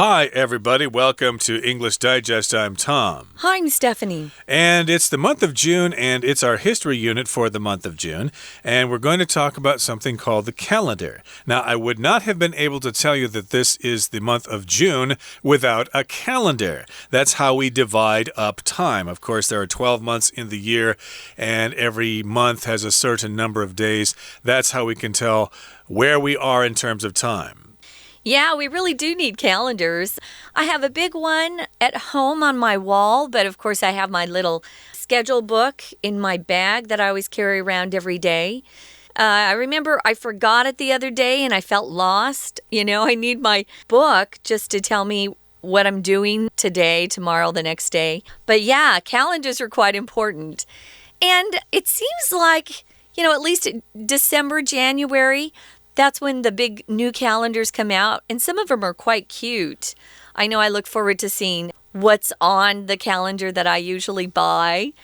Hi, everybody. Welcome to English Digest. I'm Tom. Hi, I'm Stephanie. And it's the month of June, and it's our history unit for the month of June. And we're going to talk about something called the calendar. Now, I would not have been able to tell you that this is the month of June without a calendar. That's how we divide up time. Of course, there are 12 months in the year, and every month has a certain number of days. That's how we can tell where we are in terms of time.Yeah, we really do need calendars. I have a big one at home on my wall, but of course I have my little schedule book in my bag that I always carry around every day. I remember I forgot it the other day and I felt lost. I need my book just to tell me what I'm doing today, tomorrow, the next day. But yeah, calendars are quite important. And it seems like, at least December, January,That's when the big new calendars come out, and some of them are quite cute. I know I look forward to seeing what's on the calendar that I usually buy.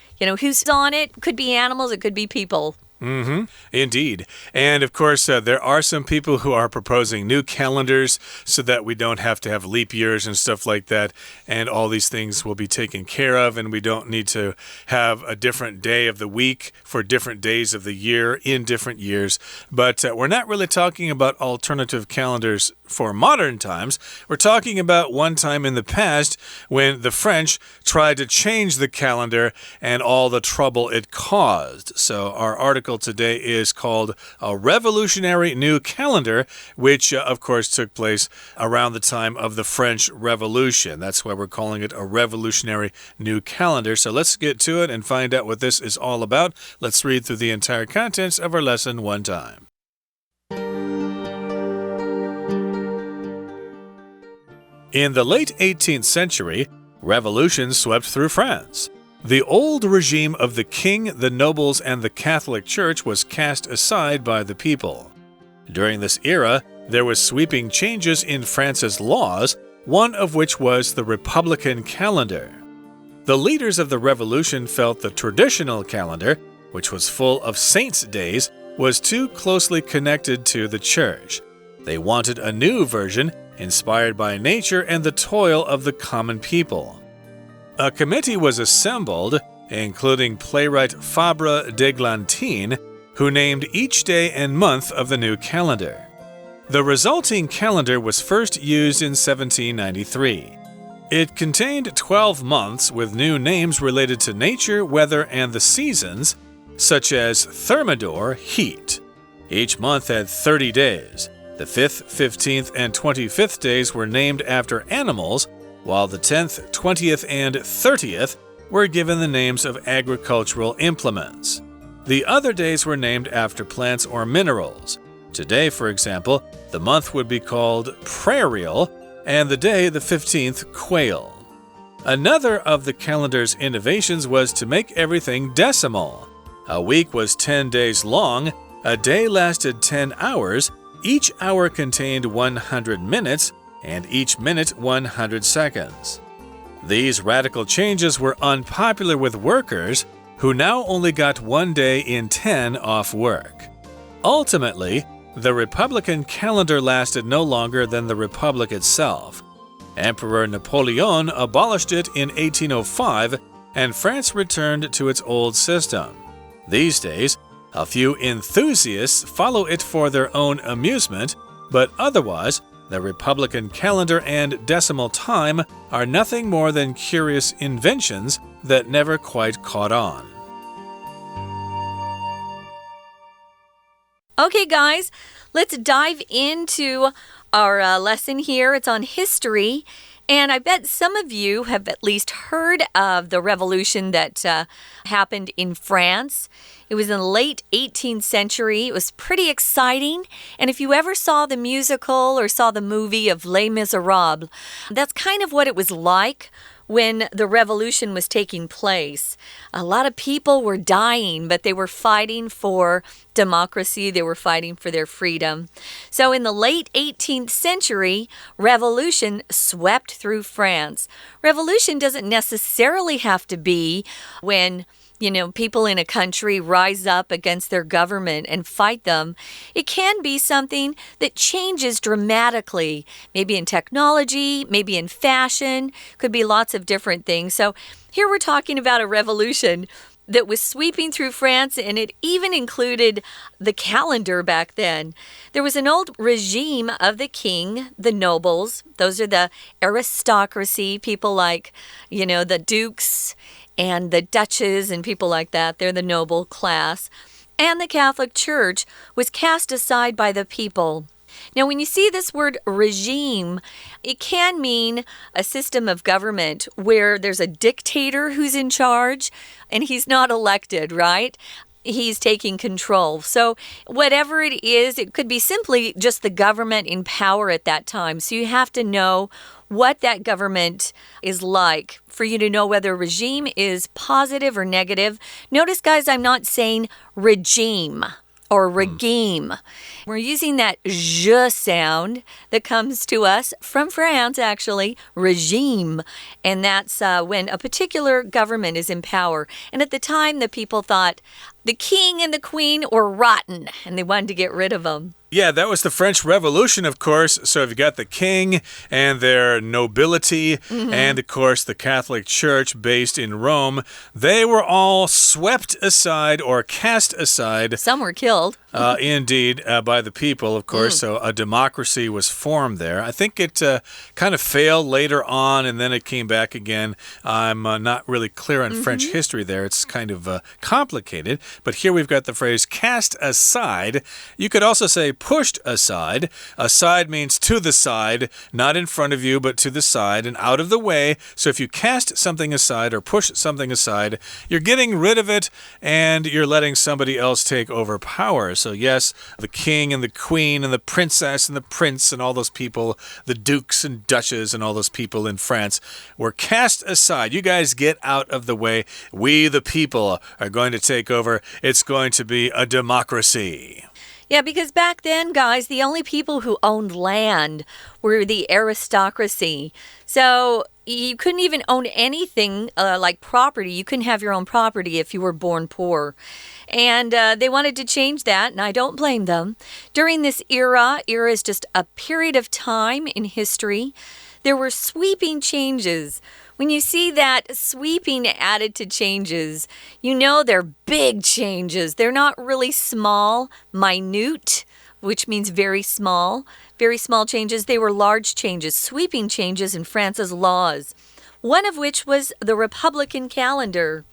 Who's on it? Could be animals, it could be people.Indeed. And of course, there are some people who are proposing new calendars so that we don't have to have leap years and stuff like that. And all these things will be taken care of, and we don't need to have a different day of the week for different days of the year in different years. But we're not really talking about alternative calendars for modern times. We're talking about one time in the past when the French tried to change the calendar and all the trouble it caused. So our article today is called A Revolutionary New Calendar, which of course took place around the time of the French Revolution. That's why we're calling it a revolutionary new calendar. So let's get to it and find out what this is all about. Let's read through the entire contents of our lesson one time.In the late 18th century, revolution swept through France.The old regime of the king, the nobles, and the Catholic Church was cast aside by the people. During this era, there was sweeping changes in France's laws, one of which was the Republican calendar. The leaders of the revolution felt the traditional calendar, which was full of saints' days, was too closely connected to the church. They wanted a new version, inspired by nature and the toil of the common people.A committee was assembled, including playwright Fabre d'Églantine, who named each day and month of the new calendar. The resulting calendar was first used in 1793. It contained 12 months with new names related to nature, weather, and the seasons, such as Thermidor, heat. Each month had 30 days. The 5th, 15th, and 25th days were named after animals,while the 10th, 20th, and 30th were given the names of agricultural implements. The other days were named after plants or minerals. Today, for example, the month would be called prairial, and the day, the 15th, quail. Another of the calendar's innovations was to make everything decimal. A week was 10 days long, a day lasted 10 hours, each hour contained 100 minutes,and each minute 100 seconds. These radical changes were unpopular with workers, who now only got 1 day in 10 off work. Ultimately, the Republican calendar lasted no longer than the Republic itself. Emperor Napoleon abolished it in 1805, and France returned to its old system. These days, a few enthusiasts follow it for their own amusement, but otherwise,The Republican calendar and decimal time are nothing more than curious inventions that never quite caught on. Okay, guys, let's dive into our lesson here. It's on history. And I bet some of you have at least heard of the revolution that happened in France. It was in the late 18th century. It was pretty exciting. And if you ever saw the musical or saw the movie of Les Miserables, that's kind of what it was like when the revolution was taking place. A lot of people were dying, but they were fighting for democracy. They were fighting for their freedom. So in the late 18th century, revolution swept through France. Revolution doesn't necessarily have to be when people in a country rise up against their government and fight them, it can be something that changes dramatically, maybe in technology, maybe in fashion, could be lots of different things. So here we're talking about a revolution that was sweeping through France, and it even included the calendar back then. There was an old regime of the king, the nobles. Those are the aristocracy, people like, the dukes and the duchess and people like that. They're the noble class. And the Catholic Church was cast aside by the people. Now, when you see this word regime, it can mean a system of government where there's a dictator who's in charge and he's not elected, right? He's taking control. So whatever it is, it could be simply just the government in power at that time. So you have to know what that government is like for you to know whether a regime is positive or negative. Notice, guys, I'm not saying regime or regime. We're using that je sound that comes to us from France, actually, regime. And that's when a particular government is in power. And at the time, the people thought the king and the queen were rotten, and they wanted to get rid of them. Yeah, that was the French Revolution, of course. So you've got the king and their nobility, and of course the Catholic Church based in Rome. They were all swept aside or cast aside. Some were killed. Indeed, by the people, of course. So a democracy was formed there. I think it kind of failed later on, and then it came back again. I'm not really clear on French history there. It's kind of complicated. But here we've got the phrase cast aside. You could also say pushed aside. Aside means to the side, not in front of you, but to the side and out of the way. So if you cast something aside or push something aside, you're getting rid of it and you're letting somebody else take over power. So yes, the king and the queen and the princess and the prince and all those people, the dukes and duchesses and all those people in France were cast aside. You guys get out of the way. We, the people, are going to take over. It's going to be a democracy. Yeah, because back then, guys, the only people who owned land were the aristocracy. So you couldn't even own anything like property. You couldn't have your own property if you were born poor. And they wanted to change that, and I don't blame them. During this era is just a period of time in history, there were sweeping changes. When you see that sweeping added to changes, you know they're big changes. They're not really small, minute, which means very small changes. They were large changes, sweeping changes in France's laws, one of which was the Republican calendar.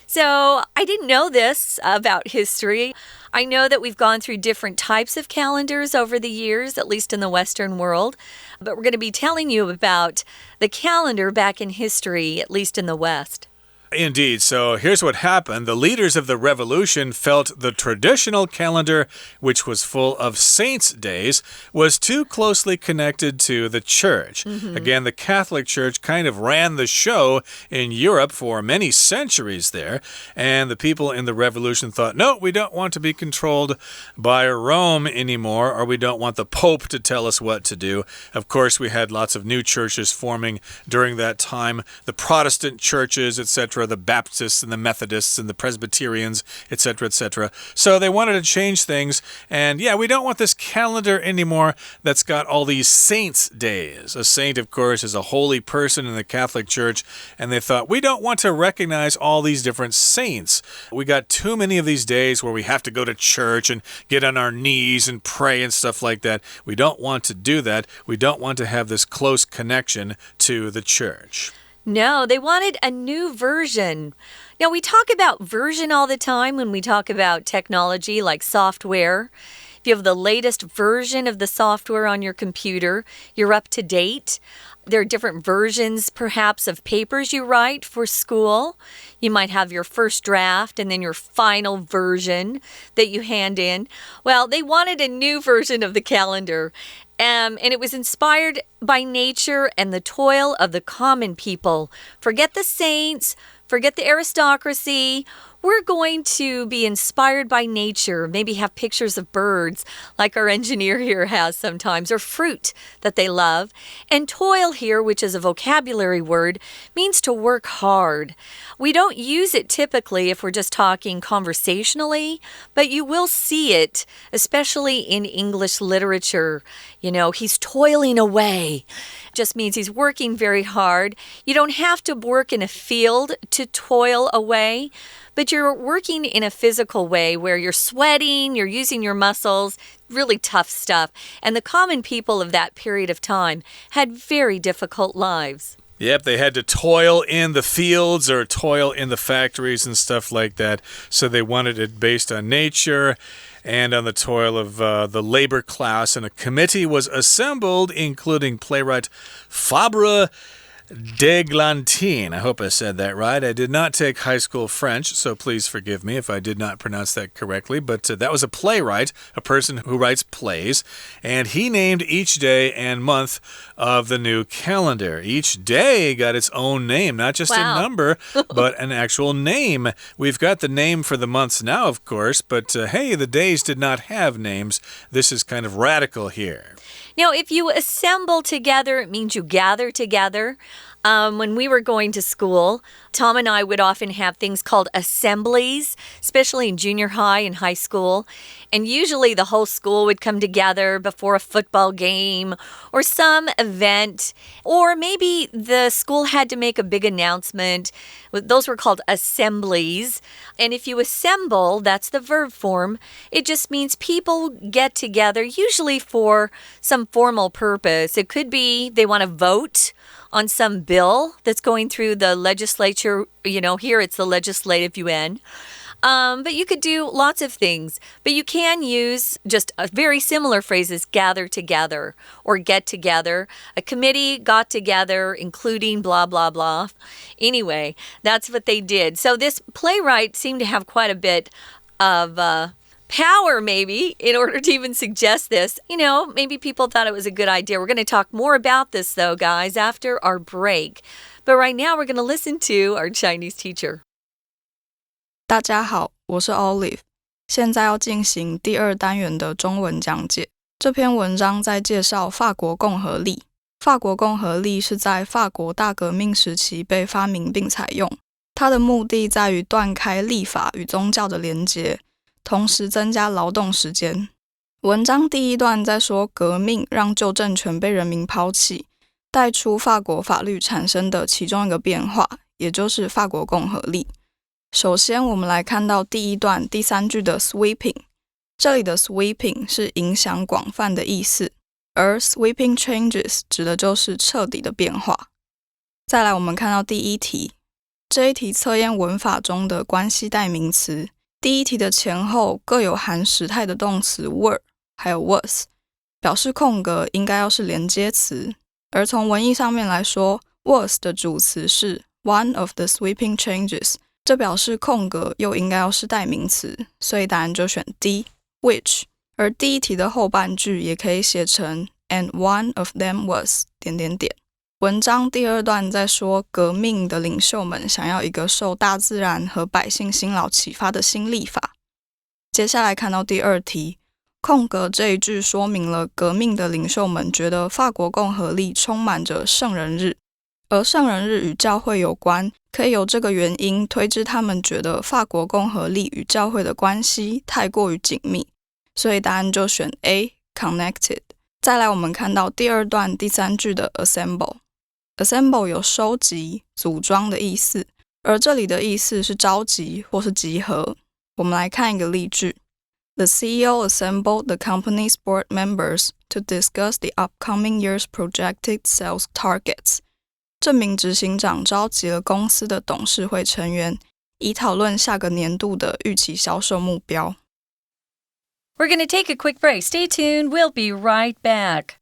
So I didn't know this about history. I know that we've gone through different types of calendars over the years, at least in the Western world. But we're going to be telling you about the calendar back in history, at least in the West. Indeed. So here's what happened. The leaders of the revolution felt the traditional calendar, which was full of saints' days, was too closely connected to the church. Again, the Catholic Church kind of ran the show in Europe for many centuries there. And the people in the revolution thought, no, we don't want to be controlled by Rome anymore, or we don't want the Pope to tell us what to do. Of course, we had lots of new churches forming during that time, the Protestant churches, etc., the Baptists and the Methodists and the Presbyterians, etc., etc. So they wanted to change things. And yeah, we don't want this calendar anymore that's got all these saints' days. A saint, of course, is a holy person in the Catholic Church. And they thought, we don't want to recognize all these different saints. We got too many of these days where we have to go to church and get on our knees and pray and stuff like that. We don't want to do that. We don't want to have this close connection to the church. No, they wanted a new version. Now, we talk about version all the time when we talk about technology like software. If you have the latest version of the software on your computer, you're up to date. There are different versions, perhaps, of papers you write for school. You might have your first draft and then your final version that you hand in. Well, they wanted a new version of the calendar. And it was inspired by nature and the toil of the common people. Forget the saints, forget the aristocracy. we're going to be inspired by nature, maybe have pictures of birds like our engineer here has sometimes, or fruit that they love. And toil here, which is a vocabulary word, means to work hard. We don't use it typically if we're just talking conversationally, but you will see it, especially in English literature. He's toiling away. Just means he's working very hard. You don't have to work in a field to toil away, but you're working in a physical way where you're sweating, you're using your muscles, really tough stuff. And the common people of that period of time had very difficult lives. Yep, they had to toil in the fields or toil in the factories and stuff like that. So they wanted it based on nature and on the toil of the labor class. And a committee was assembled, including playwright Fabre d'Eglantine. I hope I said that right. I did not take high school French, so please forgive me if I did not pronounce that correctly. But that was a playwright, a person who writes plays, and he named each day and month of the new calendar. Each day got its own name, not just a number, but an actual name. We've got the name for the months now, of course, but hey, the days did not have names. This is kind of radical here. Now, if you assemble together, it means you gather together. When we were going to school, Tom and I would often have things called assemblies, especially in junior high and high school. And usually the whole school would come together before a football game or some event. Or maybe the school had to make a big announcement. Those were called assemblies. And if you assemble, that's the verb form. It just means people get together, usually for some formal purpose. It could be they want to vote on some bill that's going through the legislature. Here it's the legislative yuan. But you could do lots of things. But you can use just very similar phrases, gather together or get together. A committee got together, including blah, blah, blah. Anyway, that's what they did. So this playwright seemed to have quite a bit of power, maybe, in order to even suggest this. Maybe people thought it was a good idea. We're going to talk more about this, though, guys, after our break. But right now, we're going to listen to our Chinese teacher. 大家好，我是 Olive， 现在要进行第2单元的中文讲解。这篇文章在介绍法国共和历。法国共和历是在法国大革命时期被发明并采用，它的目的在于断开立法与宗教的连结，同时增加劳动时间。文章第一段在说革命让旧政权被人民抛弃，带出法国法律产生的其中一个变化，也就是法国共和历。首先我们来看到第一段第3句的 sweeping， 这里的 sweeping 是影响广泛的意思，而 sweeping changes 指的就是彻底的变化。再来我们看到第一题，这一题测验文法中的关系代名词，第一题的前后各有含时态的动词 were 还有 was， 表示空格应该要是连接词，而从文意上面来说 was 的主词是 one of the sweeping changes， 这表示空格又应该要是代名词，所以答案就选 D which。 而第一题的后半句也可以写成 and one of them was……文章第2段在说革命的领袖们想要一个受大自然和百姓辛劳启发的新历法。接下来看到第2题，空格这一句说明了革命的领袖们觉得法国共和历充满着圣人日，而圣人日与教会有关，可以由这个原因推知他们觉得法国共和历与教会的关系太过于紧密，所以答案就选 A connected。 再来我们看到第2段第3句的 assemble。Assemble 有收集、组装的意思，而这里的意思是召集或是集合。我们来看一个例句 ：The CEO assembled the company's board members to discuss the upcoming year's projected sales targets。这名执行长召集了公司的董事会成员，以讨论下个年度的预期销售目标。We're going to take a quick break. Stay tuned. We'll be right back.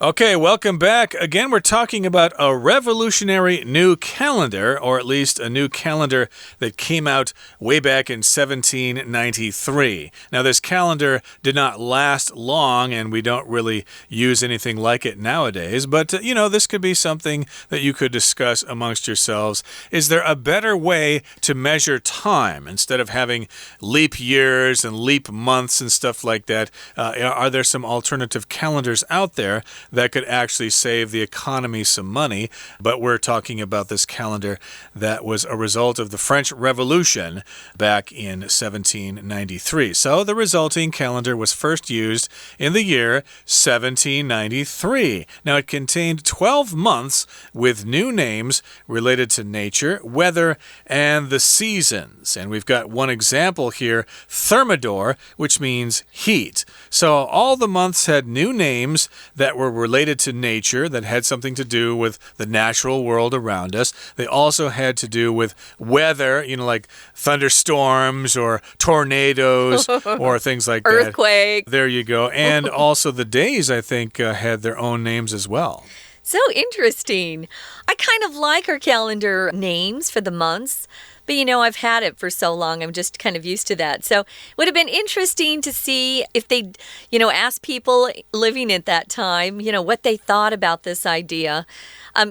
Okay, welcome back. Again, we're talking about a revolutionary new calendar, or at least a new calendar that came out way back in 1793. Now, this calendar did not last long, and we don't really use anything like it nowadays, but, this could be something that you could discuss amongst yourselves. Is there a better way to measure time instead of having leap years and leap months and stuff like that? Are there some alternative calendars out there that could actually save the economy some money? But we're talking about this calendar that was a result of the French Revolution back in 1793. So the resulting calendar was first used in the year 1793. Now, it contained 12 months with new names related to nature, weather, and the seasons. And we've got one example here, Thermidor, which means heat. So all the months had new names that were related to nature, that had something to do with the natural world around us. They also had to do with weather, like thunderstorms or tornadoes or things like that. Earthquake. There you go. And also the days, I think, had their own names as well. So interesting. I kind of like our calendar names for the months. But, I've had it for so long, I'm just kind of used to that. So it would have been interesting to see if they, asked people living at that time, what they thought about this idea.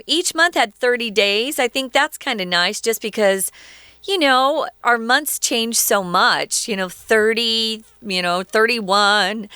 Each month had 30 days. I think that's kind of nice just because, our months change so much, 30, 31.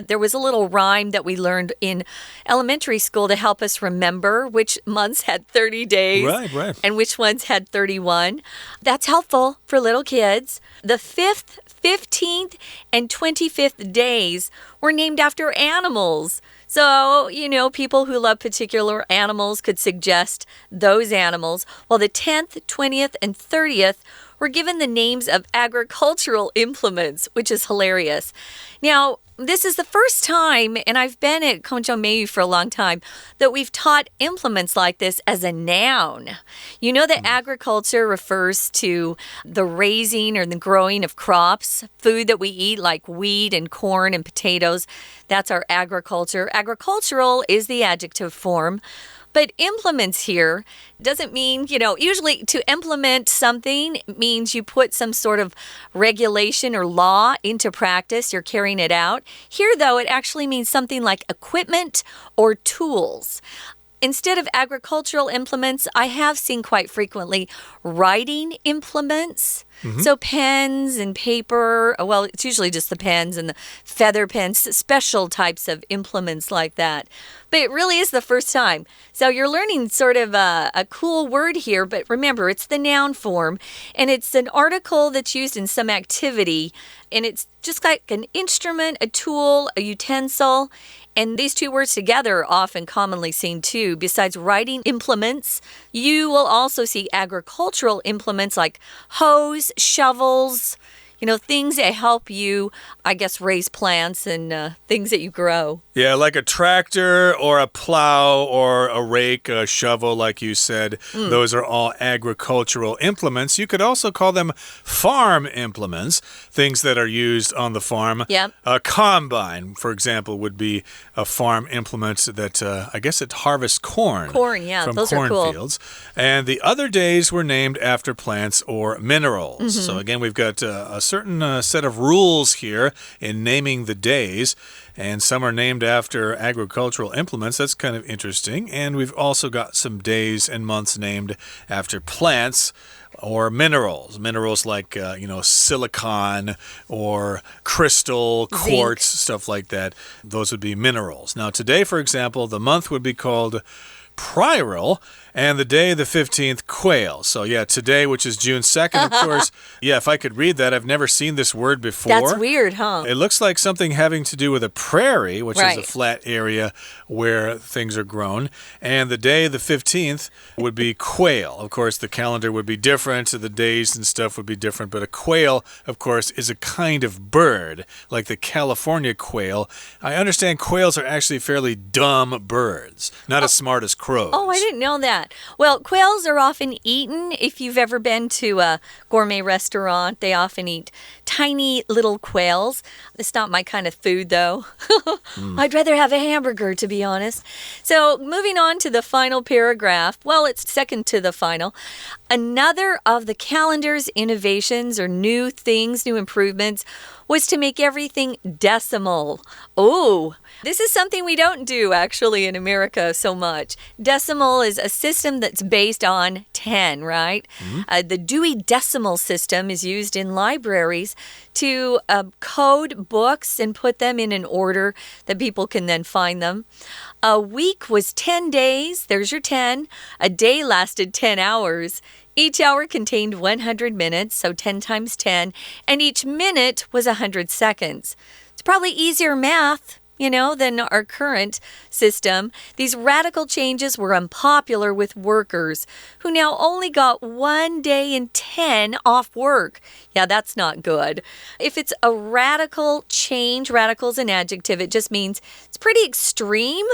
There was a little rhyme that we learned in elementary school to help us remember which months had 30 days Right. and which ones had 31. That's helpful for little kids. The 5th, 15th, and 25th days were named after animals. So, people who love particular animals could suggest those animals, while the 10th, 20th, and 30th were given the names of agricultural implements, which is hilarious. Now, this is the first time, and I've been at空中美语for a long time, that we've taught implements like this as a noun. You know that agriculture refers to the raising or the growing of crops, food that we eat like wheat and corn and potatoes. That's our agriculture. Agricultural is the adjective form. But implements here doesn't mean, usually to implement something means you put some sort of regulation or law into practice. You're carrying it out. Here, though, it actually means something like equipment or tools. Instead of agricultural implements, I have seen quite frequently writing implements. So pens and paper, well, it's usually just the pens and the feather pens, special types of implements like that. But it really is the first time. So you're learning sort of a cool word here, but remember, it's the noun form, and it's an article that's used in some activity, and it's just like an instrument, a tool, a utensil. And these two words together are often commonly seen too. Besides writing implements, you will also see agricultural implements like hoes, shovels, things that help you, I guess, raise plants and things that you grow. Yeah, like a tractor or a plow or a rake, a shovel, like you said. Those are all agricultural implements. You could also call them farm implements, things that are used on the farm. Yeah. A combine, for example, would be a farm implement that, I guess it harvests corn. Corn, yeah, from those are cool. cornfields. And the other days were named after plants or minerals. So again, we've got a certain set of rules here in naming the days. And some are named after agricultural implements. That's kind of interesting. And we've also got some days and months named after plants or minerals. Minerals like, silicon or crystal, quartz, stuff like that. Those would be minerals. Now, today, for example, the month would be called Priral, and the day, the 15th, quail. So, yeah, today, which is June 2nd, of course. Yeah, if I could read that, I've never seen this word before. That's weird, huh? It looks like something having to do with a prairie, which is a flat area where things are grown. And the day, the 15th, would be quail. Of course, the calendar would be different, so the days and stuff would be different. But a quail, of course, is a kind of bird, like the California quail. I understand quails are actually fairly dumb birds, not as smart as crows. Oh, I didn't know that. that? Well, quails are often eaten. If you've ever been to a gourmet restaurant, they often eat tiny little quails. It's not my kind of food, though. I'd rather have a hamburger, to be honest. So moving on to the final paragraph. Well, it's second to the final. Another of the calendar's innovations or new things, new improvements, was to make everything decimal. Oh, this is something we don't do actually in America so much. Decimal is a system that's based on 10, right? The Dewey Decimal System is used in libraries to code books and put them in an order that people can then find them. A week was 10 days. There's your 10. A day lasted 10 hours. Each hour contained 100 minutes, so 10 times 10, and each minute was 100 seconds. It's probably easier math, than our current system. These radical changes were unpopular with workers who now only got 1 day in 10 off work. Yeah, that's not good. If it's a radical change, radical is an adjective, it just means it's pretty extreme.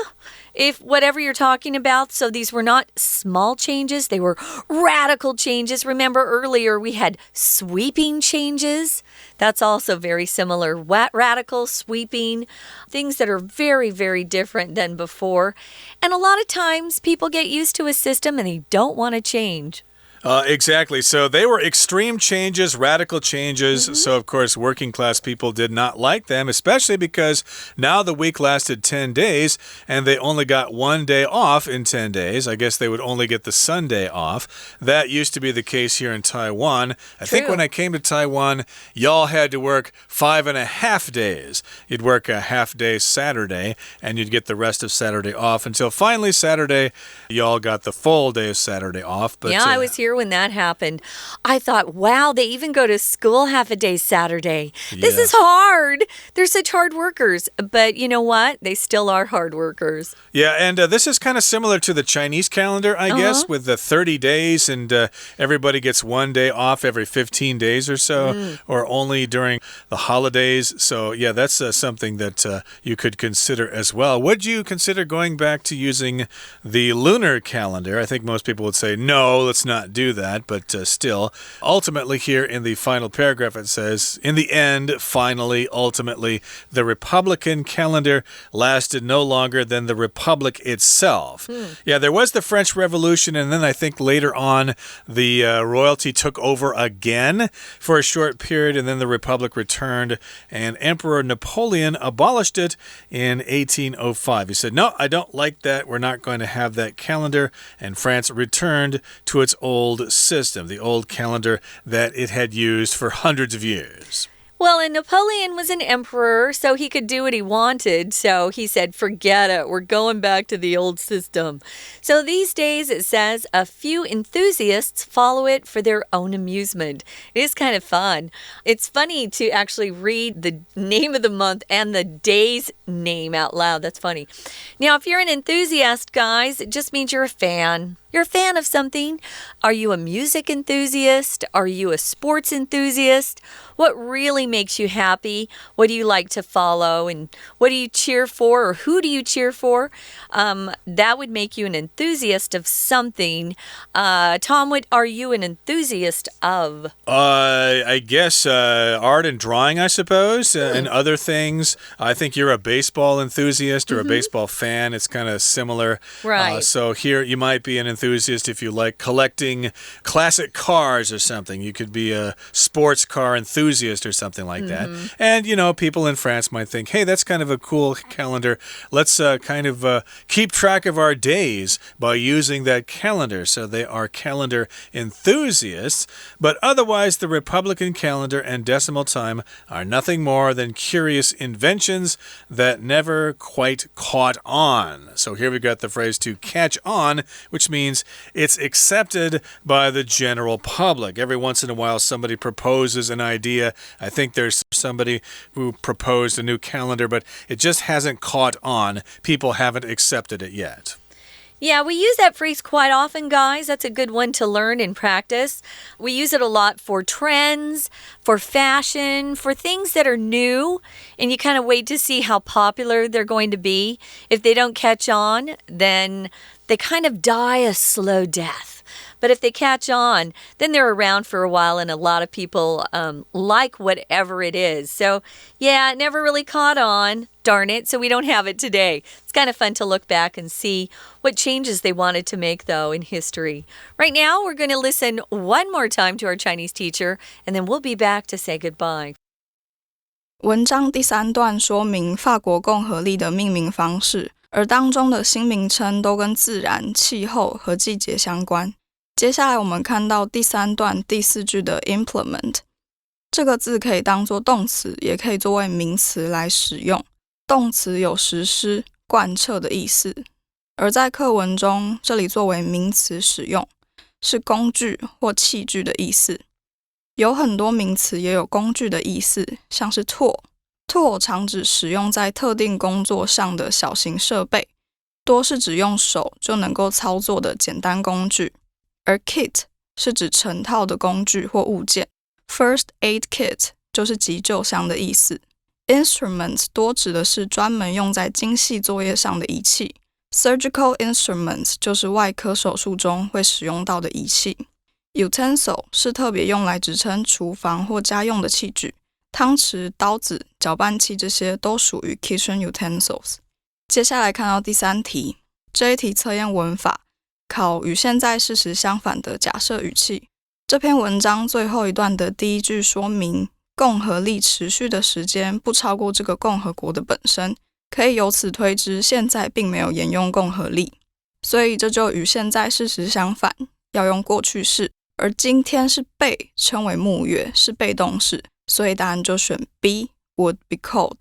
If whatever you're talking about, so these were not small changes, they were radical changes. Remember earlier we had sweeping changes. That's also very similar. Radical, sweeping, things that are very, very different than before. And a lot of times people get used to a system and they don't want to change. Exactly. So they were extreme changes, radical changes. So, of course, working class people did not like them, especially because now the week lasted 10 days and they only got 1 day off in 10 days. I guess they would only get the Sunday off. That used to be the case here in Taiwan. I think when I came to Taiwan, y'all had to work 5.5 days. You'd work a half day Saturday and you'd get the rest of Saturday off until finally Saturday, y'all got the full day of Saturday off. But I was here when that happened. I thought, wow, they even go to school half a day Saturday. This is hard. They're such hard workers. But you know what? They still are hard workers. Yeah, and this is kind of similar to the Chinese calendar, I guess, with the 30 days and everybody gets 1 day off every 15 days or so, or only during the holidays. So, yeah, that's something that you could consider as well. Would you consider going back to using the lunar calendar? I think most people would say, no, let's not do that, but still, ultimately here in the final paragraph it says, in the end, finally, ultimately, the Republican calendar lasted no longer than the Republic itself. Yeah, there was the French Revolution, and then I think later on the royalty took over again for a short period, and then the Republic returned, and Emperor Napoleon abolished it in 1805. He said, no, I don't like that. We're not going to have that calendar, and France returned to its old system, the old calendar that it had used for hundreds of years. Well, and Napoleon was an emperor, so he could do what he wanted. So he said, forget it. We're going back to the old system. So these days, it says, a few enthusiasts follow it for their own amusement. It is kind of fun. It's funny to actually read the name of the month and the day's name out loud. That's funny. Now, if you're an enthusiast, guys, it just means you're a fan. You're a fan of something. Are you a music enthusiast? Are you a sports enthusiast? What really makes you happy? What do you like to follow? And what do you cheer for? Or who do you cheer for? That would make you an enthusiast of something. Tom, what are you an enthusiast of? I guess art and drawing, I suppose, and other things. I think you're a baseball enthusiast or a baseball fan. It's kind of similar. Right. So here you might be an enthusiast if you like collecting classic cars or something. You could be a sports car enthusiast or something like that. And, people in France might think, hey, that's kind of a cool calendar. Let's kind of keep track of our days by using that calendar. So they are calendar enthusiasts. But otherwise, the Republican calendar and decimal time are nothing more than curious inventions that never quite caught on. So here we've got the phrase to catch on, which means it's accepted by the general public. Every once in a while, somebody proposes an idea. I think there's somebody who proposed a new calendar, but it just hasn't caught on. People haven't accepted it yet. Yeah, we use that phrase quite often, guys. That's a good one to learn and practice. We use it a lot for trends, for fashion, for things that are new, and you kind of wait to see how popular they're going to be. If they don't catch on, then they kind of die a slow death. But if they catch on, then they're around for a while and a lot of people like whatever it is. So, yeah, it never really caught on. Darn it, so we don't have it today. It's kind of fun to look back and see what changes they wanted to make, though, in history. Right now, we're going to listen one more time to our Chinese teacher, and then we'll be back to say goodbye. 文章第3段说明法国共和历的命名方式，而当中的新名称都跟自然、气候和季节相关。接下来我们看到第3段第4句的 implement， 这个字可以当作动词，也可以作为名词来使用。动词有实施、贯彻的意思，而在课文中，这里作为名词使用，是工具或器具的意思。有很多名词也有工具的意思，像是 tool 常指使用在特定工作上的小型设备，多是指用手就能够操作的简单工具。而 kit 是指成套的工具或物件 ，First aid kit 就是急救箱的意思。Instruments 多指的是专门用在精细作业上的仪器 ，Surgical instruments 就是外科手术中会使用到的仪器。Utensil 是特别用来指称厨房或家用的器具，汤匙、刀子、搅拌器这些都属于 kitchen utensils。接下来看到第3题，这一题测验文法。考与现在事实相反的假设语气。这篇文章最后一段的第1句说明，共和历持续的时间不超过这个共和国的本身，可以由此推知现在并没有沿用共和历，所以这就与现在事实相反，要用过去式。而今天是被称为木月，是被动式，所以答案就选 B would be cold。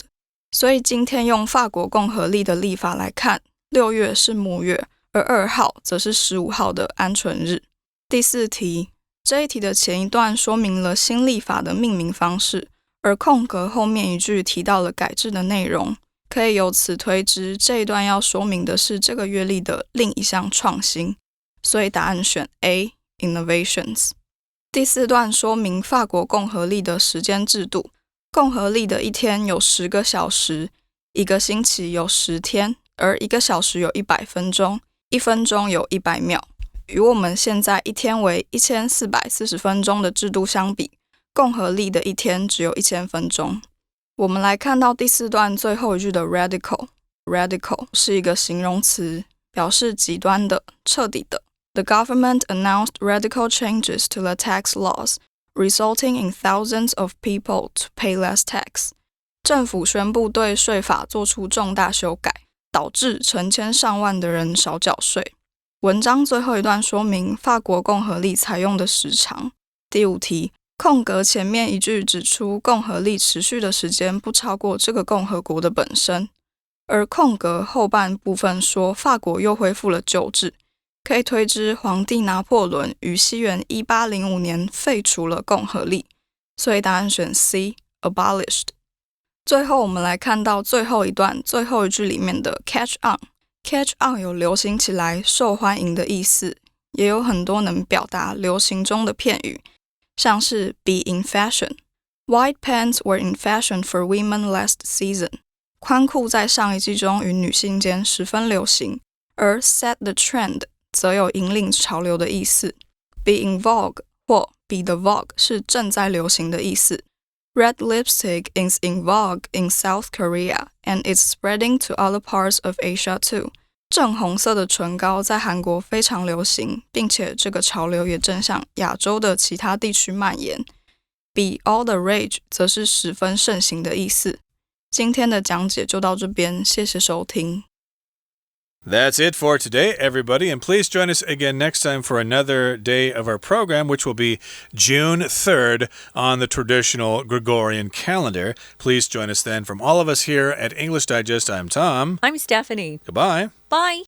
所以今天用法国共和历的历法来看，6月是木月。而2号则是15号的鹌鹑日。第4题，这一题的前一段说明了新历法的命名方式，而空格后面一句提到了改制的内容，可以由此推知这一段要说明的是这个月历的另一项创新，所以答案选 A Innovations。第4段说明法国共和历的时间制度，共和历的一天有10个小时，一个星期有10天，而一个小时有100分钟。1分钟有100秒，与我们现在一天为1440分钟的制度相比，共和历的一天只有1000分钟。我们来看到第4段最后一句的 radical 是一个形容词，表示极端的、彻底的。The government announced radical changes to the tax laws, resulting in thousands of people to pay less tax. 政府宣布对税法做出重大修改，导致成千上万的人少缴税。文章最后一段说明法国共和历采用的时长。第5题，空格前面一句指出共和历持续的时间不超过这个共和国的本身，而空格后半部分说法国又恢复了旧制，可以推知皇帝拿破仑于西元1805年废除了共和历，所以答案选 C abolished。最后我们来看到最后一段最后一句里面的 catch on。catch on 有流行起来、受欢迎的意思，也有很多能表达流行中的片语，像是 be in fashion。White pants were in fashion for women last season。宽裤在上一季中于女性间十分流行，而 set the trend 则有引领潮流的意思。be in vogue 或 be the vogue 是正在流行的意思。Red lipstick is in vogue in South Korea, and it's spreading to other parts of Asia too. 正红色的唇膏在韩国非常流行，并且这个潮流也正向亚洲的其他地区蔓延。Be all the rage 则是十分盛行的意思。今天的讲解就到这边，谢谢收听。That's it for today, everybody, and please join us again next time for another day of our program, which will be June 3rd on the traditional Gregorian calendar. Please join us then. From all of us here at English Digest, I'm Tom. I'm Stephanie. Goodbye. Bye.